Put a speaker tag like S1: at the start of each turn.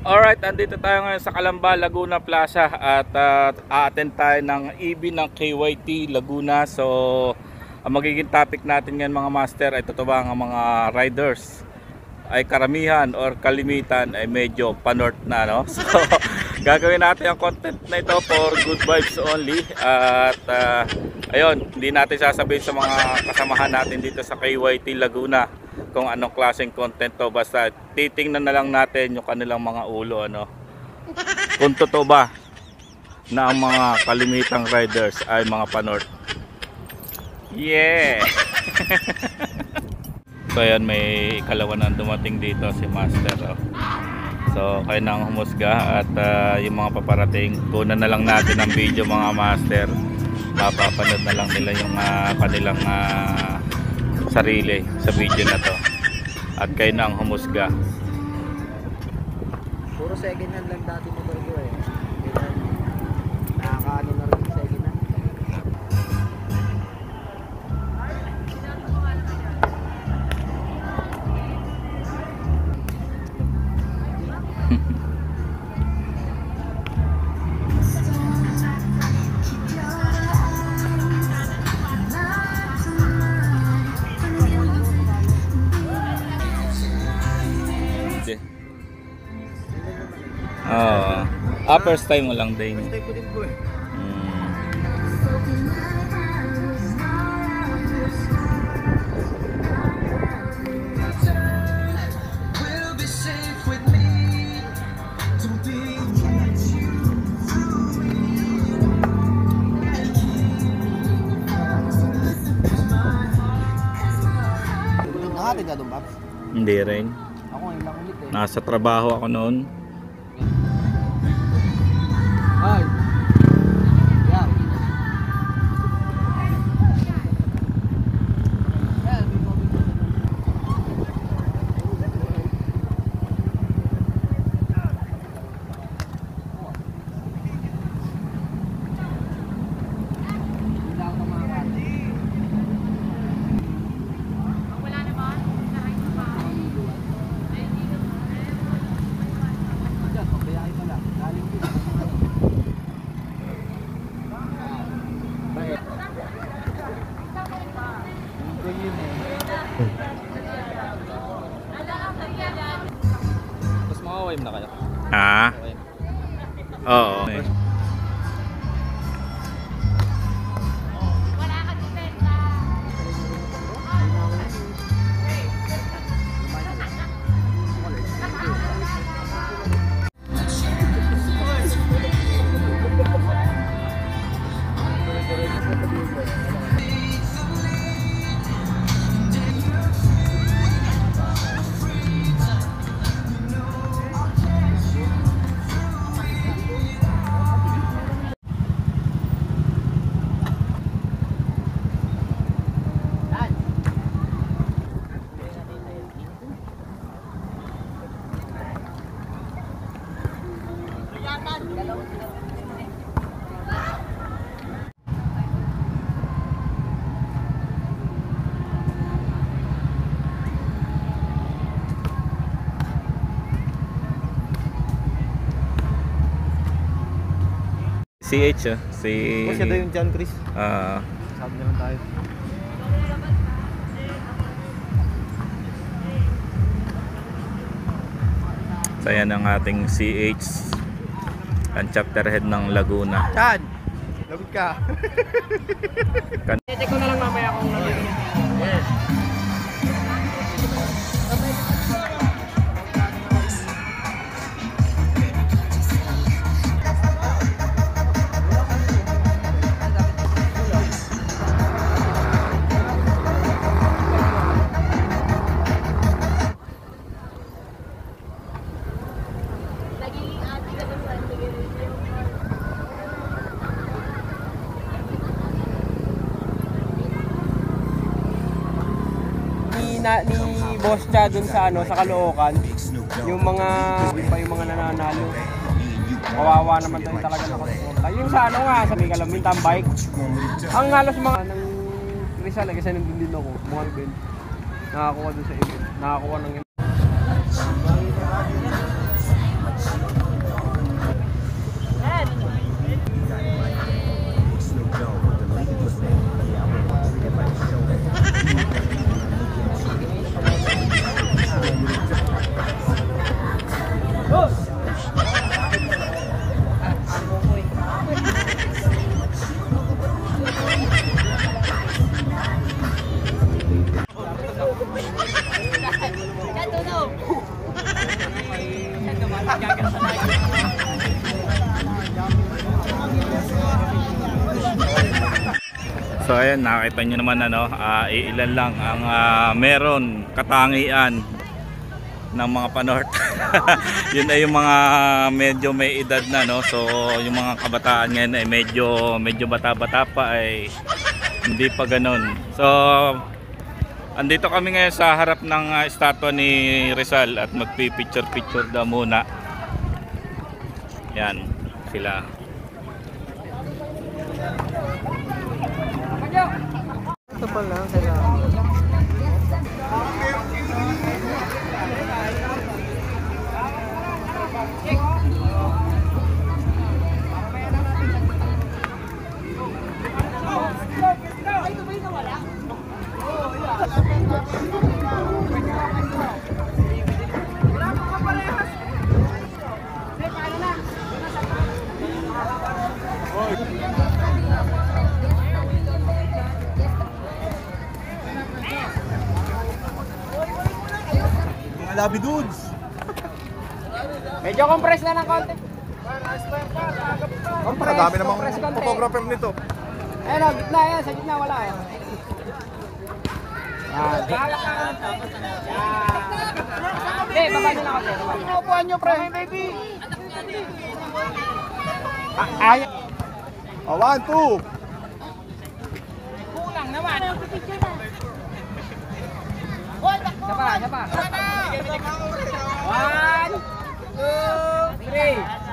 S1: Alright, andito tayo ngayon sa Calamba, Laguna Plaza at a-attend tayo ng EB ng KYT Laguna. So, ang magiging topic natin ngayon mga master ay totoo ba ang mga riders ay karamihan or kalimitan ay medyo pa-north na, no? So, gagawin natin ang content na ito for good vibes only. At ayun, hindi natin sasabihin sa mga kasamahan natin dito sa KYT Laguna kung anong klaseng content to, basta titingnan na lang natin yung kanilang mga ulo, ano, kung totoo ba na ang mga kalimitang riders ay mga pa-north. Yeah. So ayan, may ikalawa na dumating dito si Master, oh. So kayo nang humusga at yung mga paparating, kunan na lang natin ang video mga master. Mapapanood na lang nila yung kanilang sarili sa video na to at kayo na ang humusga.
S2: Puro second hand lang dati motor ko eh. Nakakaano na rin second hand.
S1: First time mo lang din.
S2: First time ko din po eh. Nakatid ka doon, Paps?
S1: Hindi rin.
S2: Ako ngayon lang ulit eh.
S1: Nasa trabaho ako noon.
S2: Ay. Yan.
S3: Tapos makaway mo na kayo?
S1: Oo. CH si...
S2: Siya daw yung John Chris. Sabi na lang tayo.
S1: So yan ang ating CH, ang chapter head ng Laguna.
S2: Chan! Lagot ka! Check ko na lang mamaya kung nalagyan. Yes. Ni Boss Cha dun sa sa Caloocan, yung mga nananalo. Kawawa naman tayo talaga na konsulta. Yung sa nga sa may Kalambintang bike. Ang halos mga ng Rizal kasi nandun din ako, mga event. Nakakuha dun sa event. Nakakuha ng
S1: ayan, nakita nyo naman ano, ilan lang ang meron katangian ng mga panort. Yun ay yung mga medyo may edad na, no. So yung mga kabataan ngayon ay medyo bata-bata pa, ay hindi pa ganoon. So andito kami ngayon sa harap ng estatwa ni Rizal at magpi-picture daw muna. Yan sila.
S2: Ito pala, kailangan.
S4: Mga labi dudes.
S2: Medyo compress na ng konti.
S4: Ang dami namang
S2: compress konti.
S4: photographer nito.
S2: Ayun o, gitna yan. Sa gitna wala yan. Yan. Yan. Baba nyo lang ako. Pinupuan nyo, pre. Baby. Ay.
S4: Oh, 1, 2.
S2: Kulang naman. Isa pa. 1, 2, 3.